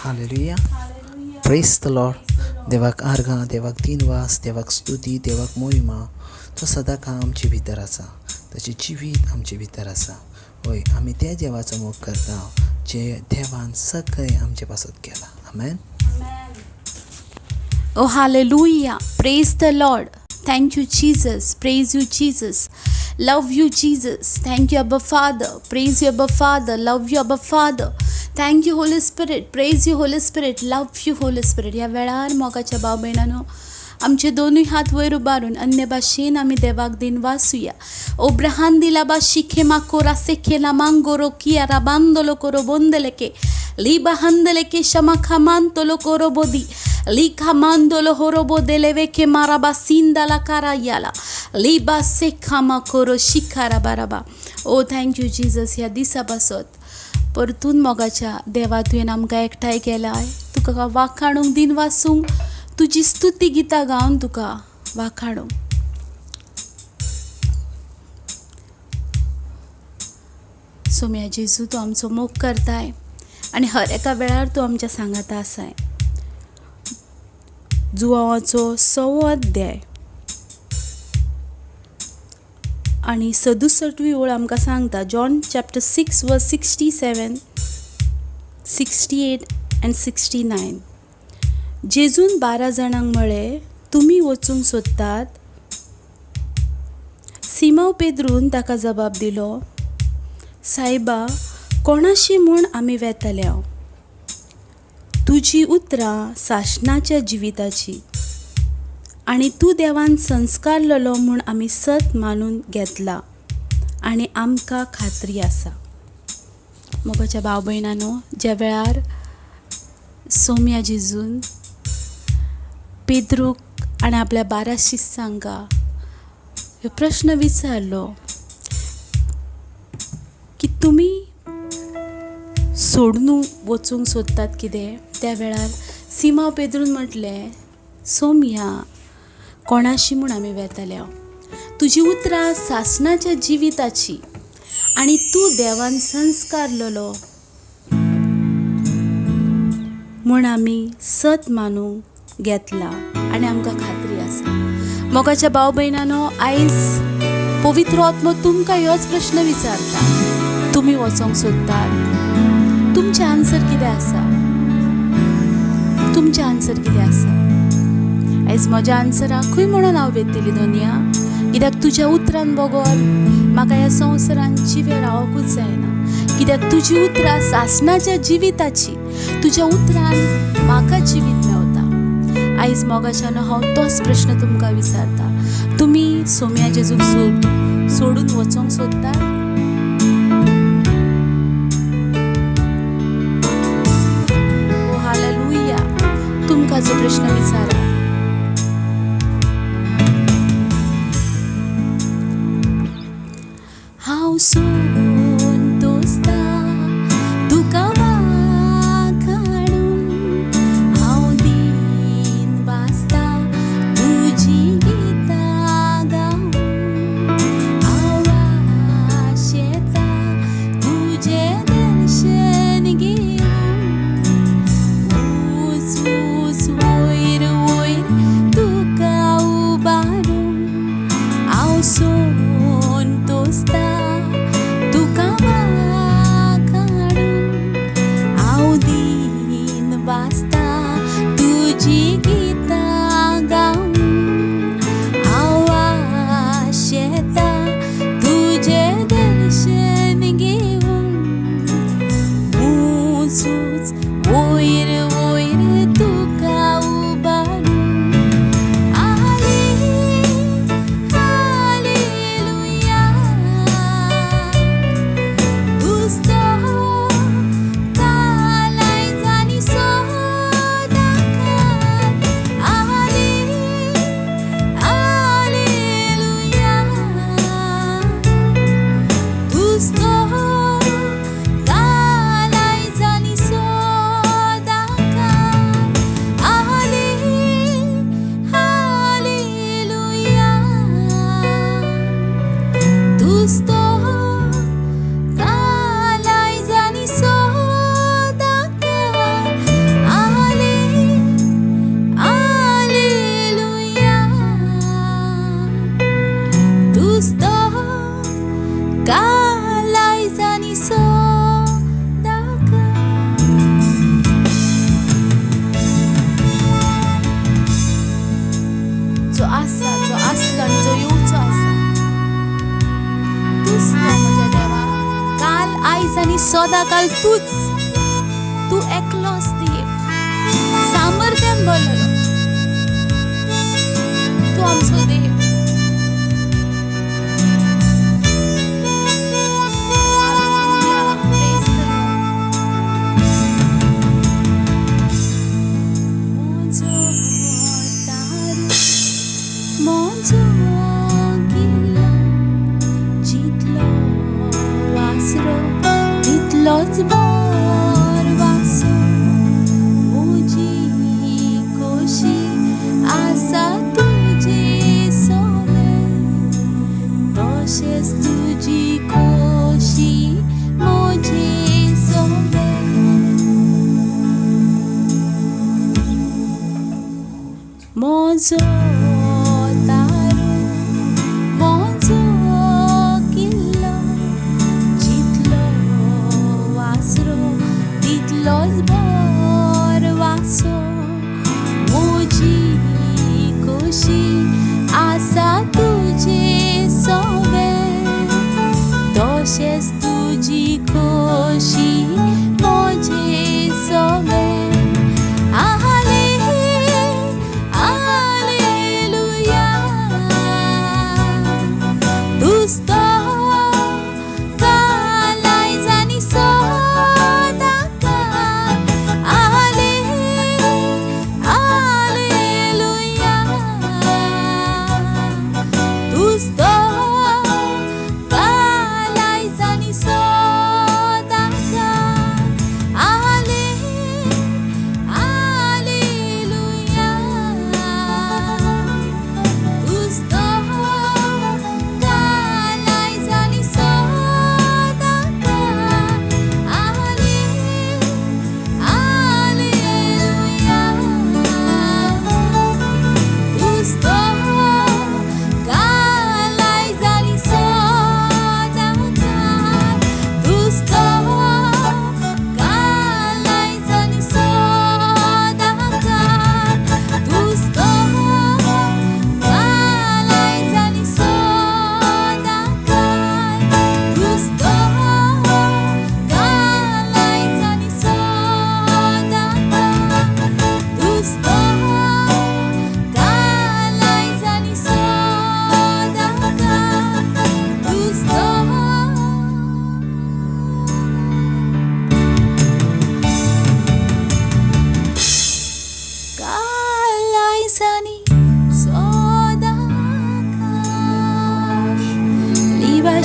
Hallelujah. Press the Lord. देवाक आर्गां, देवाक दिनवास, देवाक स्तुती, देवाक मोहिमा. तो सदां काळ आमचे भितर आसा. ताचें जिवीत आमचे भितर आसा. होय, आमी त्या देवाचो मोग करता जे देवान सगळें आमचे पासत केलां. आमेन. Oh, hallelujah. Praise the Lord. Thank you, Jesus. Praise you, Jesus. Love you, Jesus. Thank you, Abba Father. Praise you, Abba Father. Love you, Abba Father. Thank you, Holy Spirit. Praise you, Holy Spirit. Love you, Holy Spirit. ह्या वेळार मोगाच्या भाव भयणांनो, आमचे दोनूय हात वयर उबारून अन्य भाशेन आमी देवाक दिन वासुया. ओब्राहान दिला बा शिखे माकोरा सेखेला मांगोरो किया राबांदोलो कोरो बोंदलेके लिबा हंदलेके शमाखामान तोलो कोरो बोदी लिखा मांदोलो होरोबो देलेवेके माराबा सिंदाला कारायाला लिबा सेखामा कोरो शिखारा बाराबा. ओ थँक यू जीजस. ह्या दिसा पासत परतून मोगाच्या देवा तुवें आमकां एकठांय केलाय. तुका वाखाणूंक दिन वासूंक, तुजी स्तुती गितां गावन तुका वाखाणूंक. सोम्या जेजू, तूं आमचो मोग करताय आनी हर एका वेळार तूं आमच्या सांगाता आसाय. जुवांवाचो 6 अध्याय आनी 67वी ओळ आमकां सांगता. जॉन चॅप्टर 6 वर्स 67, 68 and 69. जेजून 12 जाणांक म्हळें, तुमी वचूंक सोदतात? सिमोन पेद्रून ताका जबाब दिलो, सायबा, कोणाशी म्हूण आमी वेतले? तुजी उतरां सासणाच्या जिविताची आनी तूं देवान संस्कारलेलो म्हूण आमी सत मानून घेतला आनी आमकां खात्री आसा. मोगाच्या भाव भयणांनो, ज्या वेळार सोम्या जेजून पेद्रूक आनी आपल्या 12 शिश्यांका ह्यो प्रश्न विचारलो की तुमी सोडून वचूंक सोदतात कितें, त्या वेळार सिमोन पेद्रून म्हटलें, सोम्या, कोणाशी म्हूण आमी वेतले? तुजी उतरां सासणाच्या जिविताची आनी तूं देवान संस्कारलेलो म्हूण आमी सत मानूंक घेतला आनी आमकां खात्री आसा. मोगाच्या भाव भयणांनो, आयज पवित्र आत्मो तुमकां ह्योच प्रश्न विचारता. तुमी वचोंक सोदतात? तुमचें आन्सर कितें आसा? तुमचें आन्सर कितें आसा? आयज म्हज्या आन्सराक खंय म्हणून हांव वेतली दोनया, कित्याक तुज्या उतरान बगोन म्हाका ह्या संवसारान जिवे रावोंकूच जायना. कित्याक तुजी उतरां सासणाच्या जिविताची, तुज्या उतरान म्हाका जिवीत मेवता. आयज मोगाच्यानो हांव तोच प्रश्न तुमकां विचारता. तुमी सोम्या जेजूक सोडून वचोंक सोदतात? ओ हालेलुया. तुमकां जो प्रश्न विचारा, हांव सोन तोस्ता तुका वाखाणून, हांव दीन वाचता तुजी गितां गावन, हांव वास येता तुजें दर्शन घेवन, ऊस ऊस वयर वयर तुका उबारून, हांव सोन तोस्ता तुका वाखाणून, हांव दीन वाचता तुजी गितां गावन, हांव वास येता तुजें दर्शन घेवन, ऊंच ऊंच वयर वयर तुका उबारून. हालेलुया. तुजतो कालायज आनी सदांकाळ. हालेलुया. तुजतो कालायज आनी सदांकाळ. हालेलुया. तुजतो कालायज आनी सदांकाळ. आयज आनी सदांकाळ तू एकलोच देव, सामर्थ्यान भरलेलो तू आमचो देव. तितलोच भर वासो म्हजी खोशी आसा तुजे सोबे, तशेंच तुजी खोशी म्हजे सोबे. म्हजो तारू म्हजो किल्लो, जितलो वासरो तितलोच भर वासो, म्हजी खोशी आसा तुजे सोबे, तशेंच तुजी खोशी म्हजे सोबे.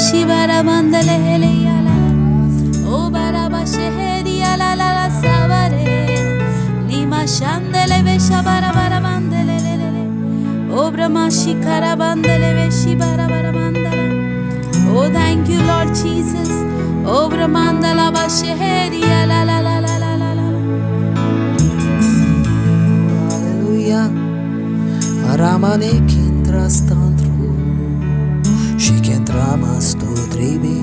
Shibara mandale hele yala, o baraba sheheri yala la la savare, lima shandele ve shabara bara mandele le, o brahma shikara bandele ve shibara bara mandala. Oh, thank you, Lord Jesus. O brahmandala ba sheheri yala la la la la la la. Hallelujah. Aramane kindra standru, Shikentrama stotribi,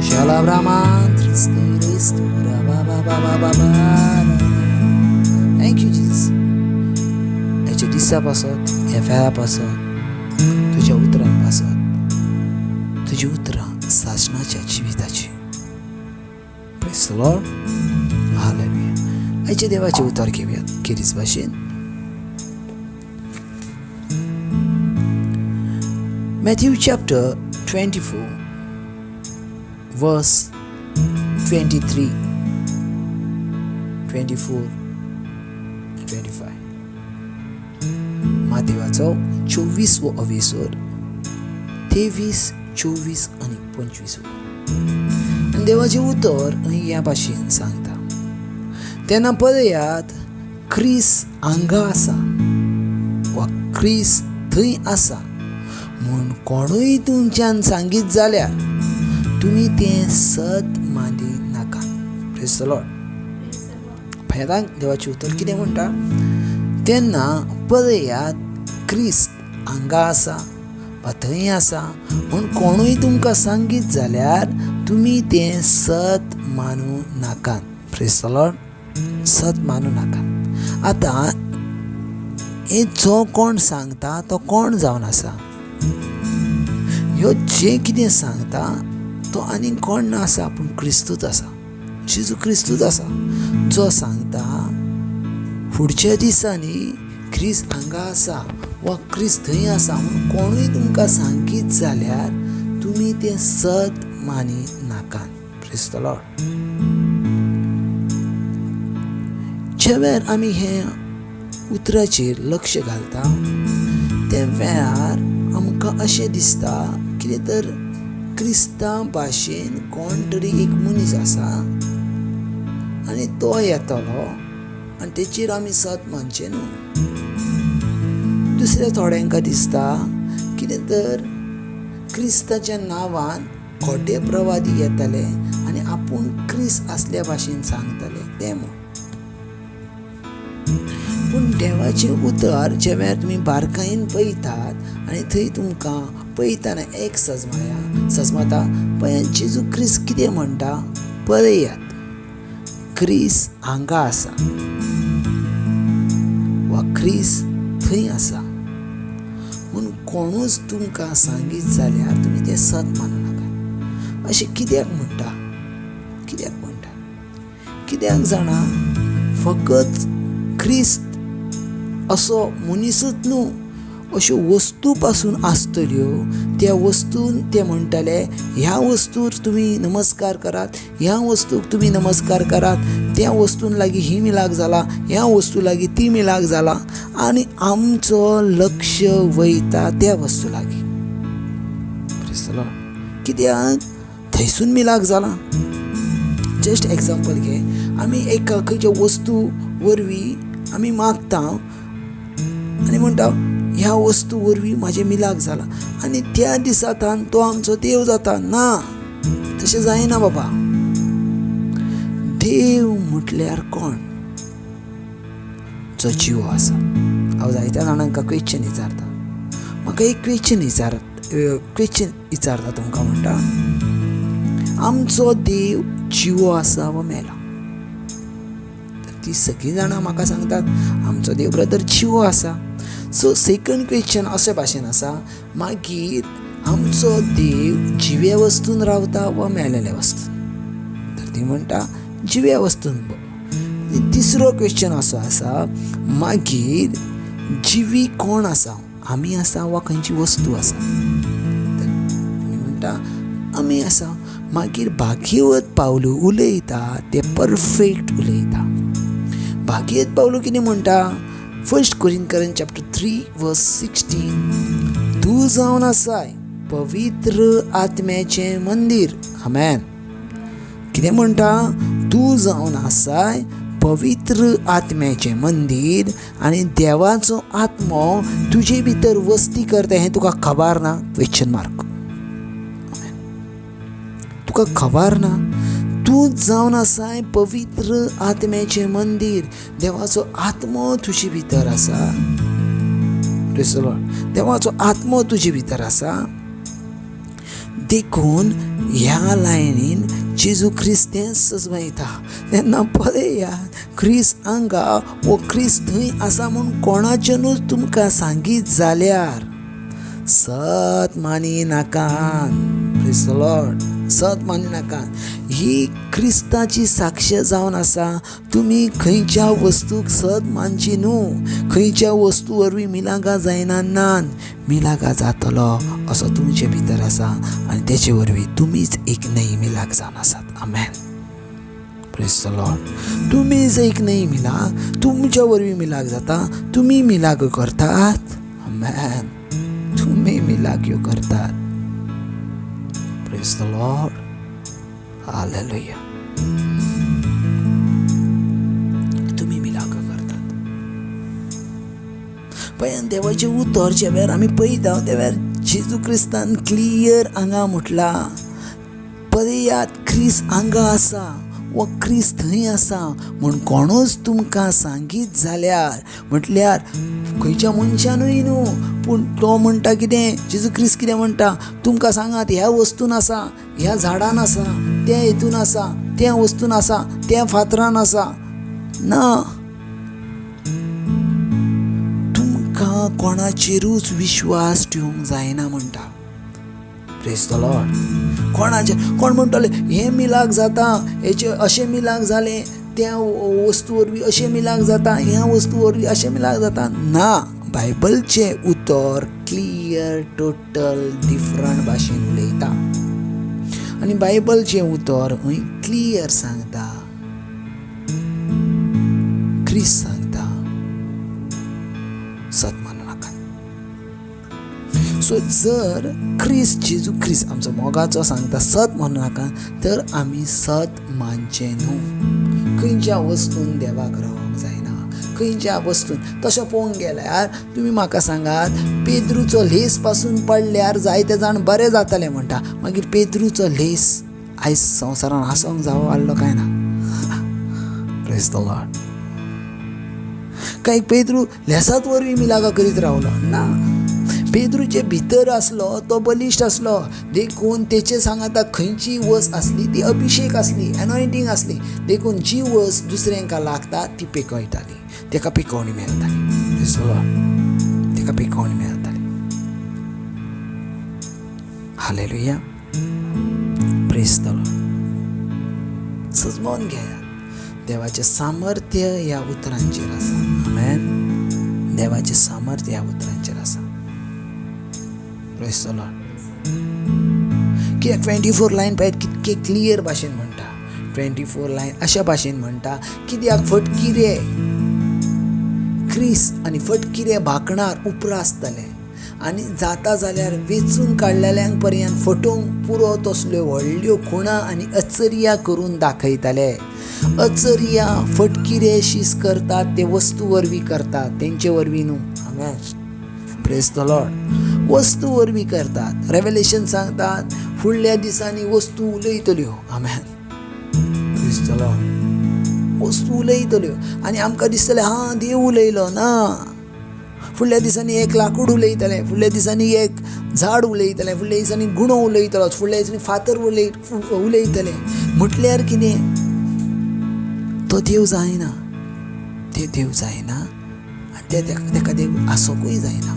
Shalabraman tristeristura ba ba ba ba ba. Thank you, Jesus. Yaच्या दिसापासत, ह्या वेळापासत, तुझ्या उतरांपासत, तुझी उतरां सासणाच्या जिविताची. Praise the Lord. Hallelujah. आयच्या देवाचे उतार घेऊयात खेरीज भाशेन. Matthew chapter 24 verse 23, 24 and 25. मातेवाचो 24वो अवेसोर 23, 24 आणि 25. देवाचे उतर ह्या भाशेन सांगता. तेन्ना पळयात ख्रिस हांगा आसा वा ख्रिस थंय आसा म्हूण कोणूय तुमच्यान सांगीत जाल्यार तुमी तें सत मानी नाका. Praise the Lord. फायदांक देवाचें उतर कितें म्हणटा? तेन्ना पळयात ख्रिस्त हांगा आसा वा थंय आसा म्हूण कोणूय तुमकां सांगीत जाल्यार तुमी तें सत मानूं नाकात. Praise the Lord. सत मानूं नाकात. आतां हे जो कोण सांगता तो कोण जावन आसा? ह्यो जे कितें सांगता तो आनी कोण ना आसा पूण क्रिस्तूच आसा. जेजू क्रिस्तूच आसा जो सांगता फुडच्या दिसांनी क्रिस्त हांगा आसा वा क्रिस्त थंय आसा म्हूण कोणूय तुमकां सांगीत जाल्यार तुमी तें सत मानी नाकात. Praise the Lord. ज्या वेळार आमी हे उतराचेर लक्ष घालता त्या वेळार आमकां अशें दिसता कितें तर क्रिस्तांव भाशेन कोण तरी एक मनीस आसा आनी तो येतलो आनी तेचेर आमी सत मानचें न्हू. दुसऱ्या थोड्यांक दिसता कितें तर क्रिस्ताच्या नांवान खोटे प्रवादी येतले आनी आपूण क्रिस्त आसल्या भाशेन सांगतले ते म्हूण. पूण देवाचें उतर जे वेळार तुमी बारकायेन पळयतात आनी थंय तुमकां पळयतना एक सजमता पळयात जेजू क्रिस्त कितें म्हणटा पळयात. क्रिस्त हांगा आसा वा क्रिस्त थंय आसा म्हूण कोणूच तुमकां सांगीत जाल्यार तुमी तें सत मानू नाका. अशें कित्याक म्हणटा कित्याक जाणा फकत क्रिस्त असो मनीसच न्हू अश्यो वस्तू पासून आसतल्यो त्या वस्तून ते म्हणटाले ह्या वस्तूर तुमी नमस्कार करात, ह्या वस्तूक तुमी नमस्कार करात, त्या वस्तून लागीं ही मिलाक जाला, ह्या वस्तू लागीं ती मिलाक जाला आनी आमचो लक्ष वयता त्या वस्तू लागीं. कित्याक थंयसून मिलाक जाला. जस्ट एग्जाम्पल घे, आमी एका खंयच्या वस्तू वरवीं आमी मागता आनी म्हणटा ह्या वस्तू वरवीं म्हाजें मिलाक जाला आनी त्या दिसांतान तो आमचो देव जाता. ना, तशें जायना बाबा. देव म्हटल्यार कोण? जो जिवो आसा. हांव जायत्या जाणांक क्वेश्चन विचारता. म्हाका एक क्वेश्चन विचारता तुमकां म्हणटा आमचो देव जिवो आसा वा मेला? ती सगळीं जाणां म्हाका सांगतात आमचो देव ब्रदर जिवो आसा. सो सेकंड क्वेश्चन अशे भाशेन आसा मागीर आमचो देव जिव्या वस्तून रावता वा मेलेल्या वस्तून? तर ती म्हणटा जिव्या वस्तून. तिसरो क्वेश्चन असो आसा मागीर जिवी कोण आसा? आमी आसा वा खंयची वस्तू आसा? तर म्हणटा आमी आसा. मागीर भाग्यवत पावलू उलयता ते परफेक्ट उलयता. भाग्यवत पावलू कितें म्हणटा? 1 कोरिंथियन्स चॅप्टर 3 वर्स 16 तूं जावन आसाय पवित्र आत्म्याचें मंदीर. आमेन. कितें म्हणटा? तूं जावन आसाय पवित्र आत्म्याचें मंदीर आनी देवाचो आत्मो तुजे भितर वस्ती करता हें तुका खबर ना? Question mark. तुका खबर ना? तूं जावन आसाय पवित्र आत्म्याचें मंदीर. देवाचो आत्मो तुजे भितर आसा. देवाचो आत्मो तुजे भितर आसा. देखून ह्या लायनीन जेजू क्रिस्तें सजमयता तेन्ना पळयात क्रिस्त हांगा वो क्रिस्त थंय आसा म्हूण कोणाच्यानूच तुमकां सांगीत जाल्यार सत मानी नाकात. Praise the Lord. सत मानी नाकात. ही क्रिस्ताची साक्ष जावन आसा. तुमी खंयच्या वस्तूक सत मानची न्हू. खंयच्या वस्तू वरवीं मिलाका जायना नान. मिलाका जातलो असो तुमचे भितर आसा आनी तेचे वरवीं तुमीच एक नई मिलाक जावन आसात. आमेन. Praise the Lord. तुमीच एक नई मिलाक तुमच्या वरवीं मिलाक जाता. तुमी मिलाक करतात. आमेन. तुमी मिलाक ह्यो करतात. Praise the Lord. हालेलुया. तुम्ही मिलाक करतात. पण देवाचे उतर ज्या वेळार आमी पळयता त्या वेळार जेजू क्रिस्तान क्लियर हांगा म्हटला पळयात क्रिस्त हांगा आसा वा क्रिस्त थंय आसा म्हूण कोणूच तुमकां सांगीत जाल्यार म्हटल्यार खंयच्या मनशानूय न्हू पूण तो म्हणटा कितें? जेजू क्रिस्त कितें म्हणटा? तुमकां सांगात ह्या वस्तून आसा, ह्या झाडान आसा, त्या हेतून आसा, त्या वस्तून आसा, त्या फातरान आसा. ना, तुमकां कोणाचेरूच विश्वास ठेवूंक जायना म्हणटा. Praise the Lord. कोणाचे कोण म्हणटले हे मिलाक जाता, हेचे अशें मिलाक जाले, त्या वस्तू वरवीं अशें मिलाक जाता, ह्या वस्तू वरवीं अशें मिलाक जाता. ना, बायबलचे उतर क्लियर टोटल डिफरंट भाशेन उलयता. आनी बायबलचें उतर खंय क्लियर सांगता, क्रिस्त सांगता, सत मानू नाका. सो जर जेजू ख्रिस्त आमचो मोगाचो सांगता सत म्हणू नाका, तर आमी सत मानचें न्हू. खंयच्या वस्तून देवाक रावंक जायना, खंयच्या वस्तून. तशें पळोवंक गेल्यार तुमी म्हाका सांगात, पेद्रूचो लेस पासून पडल्यार जायते जाण बरे जातले म्हणटा, मागीर पेद्रूचो लेस आयज संवसारान आसोंक जावो आहलो काय ना? Praise the Lord. काय पेद्रू लेसात वरवीं मिलाका करीत रावलो ना. पेद्रूचे भितर आसलो तो बलिश्ट आसलो, देखून तेचे सांगाता खंयची वस आसली ती अभिषेक आसली, एनॉयंटींग आसली, देखून जी वस दुसऱ्यांका लागता ती पिकयताली, तेका पिकोवणी मेळटाली. तेका पिकोवणी मेळटाली. हालेलुया. Praise the Lord. सजमोन घेयात. देवाचें सामर्थ्य ह्या उतरांचेर आसा. आमेन. देवाचें सामर्थ्य ह्या उतरांचेर आसा. Praise the Lord. कित्याक 24 लायन पळय कितके क्लियर भाशेन म्हणटा. 24 लायन अशा भाशेन म्हणटा, कित्याक फटकिरे क्रिस्त आनी फटकिरे भाकणार उपरा आसतले, आनी जाता जाल्यार वेचून काडलेल्यांक पर्यंत फटोवंक पुरो तसल्यो व्हडल्यो खुणां आनी अचर्या करून दाखयताले. अचर्या फटकिरे शीस करतात ते वस्तू वरवीं करतात, तेंचे वरवीं न्हू. आमेन. Praise the Lord. वस्तू वरवीं करतात. रेव्हेलेशन सांगतात फुडल्या दिसांनी वस्तू उलयतल्यो. आमेन. Praise the Lord. वस्तू उलयतल्यो आनी आमकां दिसतलें हां देव उलयलो. ना, फुडल्या दिसांनी एक लाकूड उलयतलें, फुडल्या दिसांनी एक झाड उलयतलें, फुडल्या दिसांनी गुणो उलयतलो, फुडल्या दिसांनी फातर उलयतलें. म्हटल्यार कितें? तो देव जायना. ते देव जायना आनी तेका देव आसोंकूय जायना.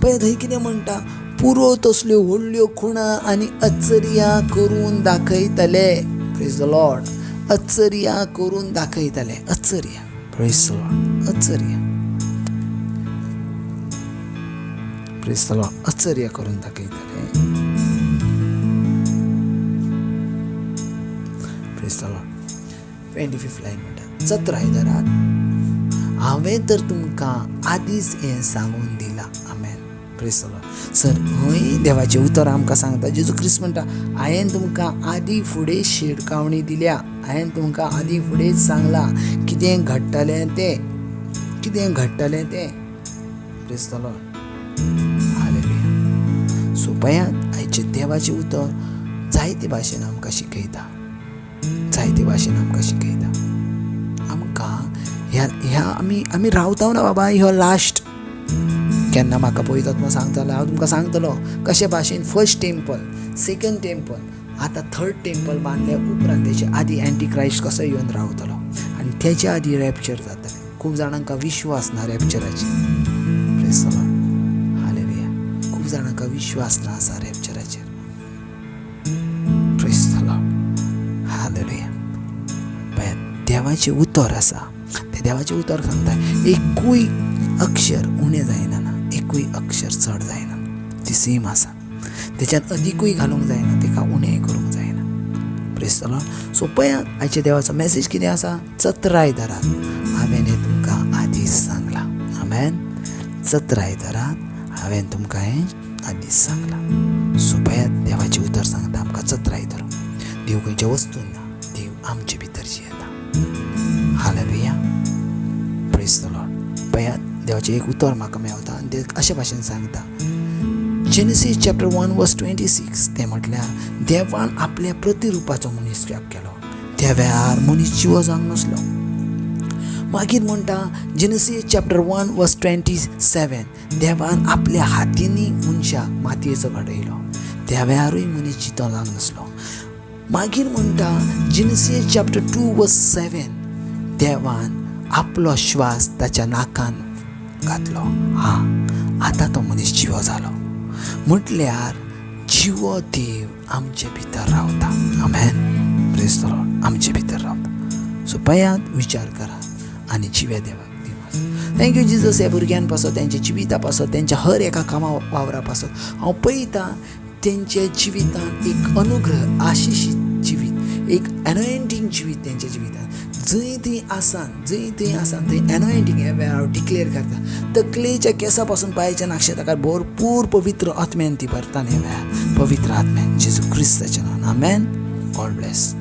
पळय थंय कितें म्हणटा, पुरो तसल्यो व्हडल्यो खुणां आनी अचर्या करून दाखयतले. Praise the Lord. अचर्या करून दाखयतले. अचर्या. Praise the Lord. अचर्या. Praise the Lord. अचर्या करून दाखयतले. Praise the Lord. 25 लायन म्हणटा, सत्र आयदरात हांवें तर तुमकां आदींच हें सांगून दिलां. आमेन. Praise the Lord. सर खंय देवाचें उतर आमकां सांगता. जेजू ख्रिस्त म्हणटा, हांवें तुमकां आदी फुडें शिडकावणी दिल्या, हांवें तुमकां आदी फुडेंच सांगलां कितें घडटलें तें, कितें घडटलें तें. Praise the Lord. Hallelujah. So पळयात आयचें देवाचें उतर जायते भाशेन आमकां शिकयता, जायते भाशेन आमकां शिकयता. आमकां ह्या आमी रावता ना बाबा, ह्यो लास्ट. केन्ना म्हाका पळयतात सांगतलो, हांव तुमकां सांगतलो कशे भाशेन फर्स्ट टेंपल, सेकंड टेंपल, आतां थर्ड टेंपल बांदल्या उपरांत तेचे आदी एंटी क्रायस्ट कसो येवन रावतलो आनी तेच्या आदी रॅप्चर जातलें. खूब जाणांका विश्वास ना रॅप्चराचेर. Praise the Lord. हालेलुया. खूब जाणांका विश्वास ना आसा रॅप्चराचेर. Praise the Lord. हालेलुया. पळयात देवाचें उतर आसा, ते देवाचें उतर सांगता एकूय अक्षर उणें जायना ना, एकूय अक्षर चड जायना, ती सेम आसा. तेच्यात अदीकूय घालूंक जायना, तेका उणेंय करूंक जायना. Praise the Lord. सो पळयात आयच्या देवाचो मेसेज कितें आसा. चत्राय धरात, हांवें हें तुमकां आदींच सांगलां. आमेन. चत्राय धरात, हांवें तुमकां हें आदींच सांगलां. सो पळयात देवाचें उतर सांगता आमकां चत्राय धरूंक. देव खंयच्या वस्तून ना, देव आमचे भितरची येता. हालेलुया. Praise the Lord. पळयात देवाचें एक उतर म्हाका मेवता आनी ते अशे भाशेन सांगता. जेनेसीस चॅप्टर 1:26 ते म्हटल्यार देवान आपल्या प्रतिरुपाचो मनीस केलो, त्या वेळार मनीस जिवो जावंक नसलो. मागीर म्हणटा जेनेसीस चॅप्टर 1:27 देवान आपल्या हातींनी मनशाक मातयेचो घडयलो, त्या वेळारूय मनीस जितो जावंक नसलो. मागीर म्हणटा जेनेसीस चॅप्टर 2:7 देवान आपलो श्वास ताच्या नाकान घातलो. आतां तो मनीस जिवो जालो. म्हटल्यार जीव देव आमचे भितर रावता. आमेन. Praise the Lord. आमचे भितर रावता. सो पयात विचार करा आनी जिवे देवाक दिवं. Thank you Jesus. ह्या भुरग्यां पासत, तेंच्या जिविता पासत, तेंच्या हर एका कामा वावरा पासत हांव पळयतां तेंच्या जिवितांत एक अनुग्रह, आशिशीत जिवीत, एक एनॉयंटींग जिवीत तेंच्या जिवितांत. जंय थंय आसान थंय एनॉयंटींग हे वेळ हांव डिक्लेअर करता. तकलेच्या केंसा पासून पांयाच्या नाक्षे ताका भरपूर पवित्र आत्म्यान ती भरता. हे वेळार पवित्र आत्म्यान जेजू क्रिस्ताच्या नांवान. आमेन. God bless.